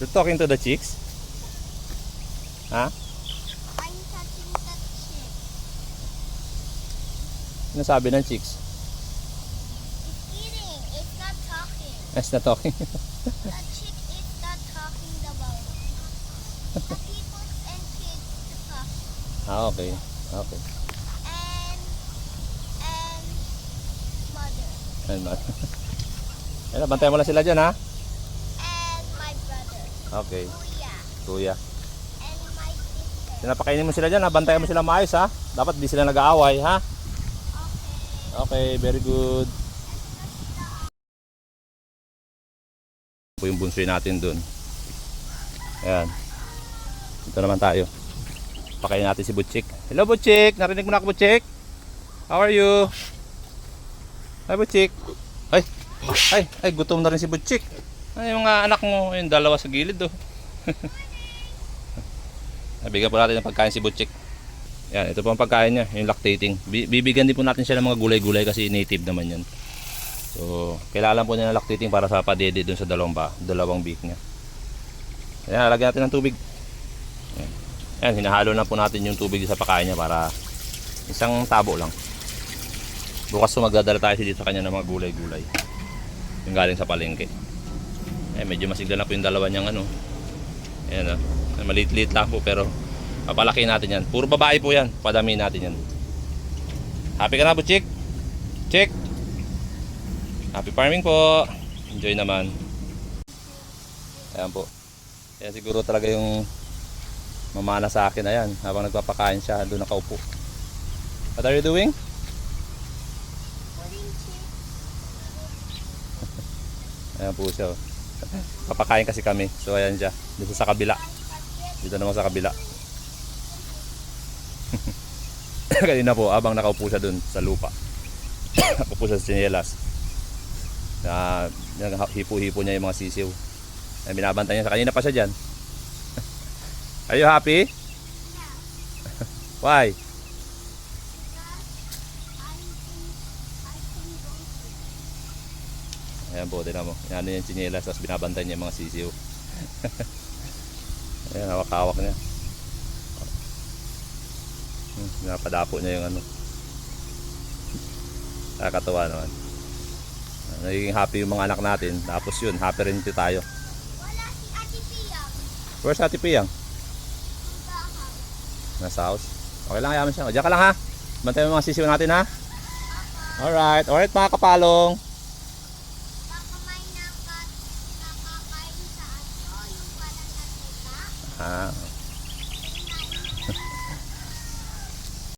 You're talking to the chicks? Ha? I'm touching the chick. Ano sabi ng chicks? It's eating. It's not talking. It's not talking. The chick is not talking about the people and kids to talk. Ah, okay. Okay. And mother. Ayun ba? Ayun, bantayan mo lang sila dyan, ha? And my brother. Okay. Kuya. Kuya. And my sister. Pinapakainin mo sila dyan, ha? Bantayan mo sila maayos, ha? Dapat di sila nag-aaway, ha? Okay. Okay, very good. Po yung bunsoy natin dun. Ayan. Dito naman tayo. Pakainin natin si Butchik. Hello, Butchik! Narinig mo na ako, Butchik? How are you? Hi, Butchik. Ay, gutom na rin si Butchik. Ay, yung mga anak mo, yung dalawa sa gilid, oh. Nabigyan po natin ng pagkain si Butchik. Yan, ito po ang pagkain niya, yung lactating. Bibigyan din po natin siya ng mga gulay-gulay kasi native naman yan. So, kailangan po niya ng lactating para sa padede dun sa dalawang beak niya. Ayan, lagyan natin ng tubig. Ayan, hinahalo na po natin yung tubig sa pagkain niya para isang tabo lang. Bukas magdadala tayo dito sa kanya ng mga gulay-gulay. Yung galing sa palengke. Eh, medyo masigla na po yung dalawa niyang ano. Ayan, maliit-liit lang po pero papalaki natin yan. Puro babae po yan. Padami natin yan. Happy ka na po, Chick? Chick? Happy farming po. Enjoy naman. Ayan po. Ayan siguro talaga yung mamana sa akin. Ayan, habang nagpapakain siya, doon nakaupo. What are you doing? Putting chick. Ayan po siya. Papakain kasi kami. So ayan siya. Dito sa kabila. Dito naman sa kabila. Kanina po, abang nakaupo siya dun sa lupa. Nakaupo siya sa tsinelas. Hipo-hipo niya yung mga sisiw. Binabantay niya. Kanina pa siya dyan. Are you happy? Why? Ayan po, tinan mo. Yan yung tsinelas, tapos binabantay niya yung mga sisiw. Ayan, hawak-hawak niya. Napadapo niya yung ano. Nakakatawa naman. Nagiging happy yung mga anak natin. Tapos yun, happy rin tayo. Wala si Ate Piyang. Where's Ate Piyang? Sa house. Nasa house. Okay lang, yaman siya. O, diyan ka lang, ha. Bantayan mo yung mga sisiw natin, ha. Alright, alright mga kapalong. Baka may nakakain sa aso yung walang natita. Ah,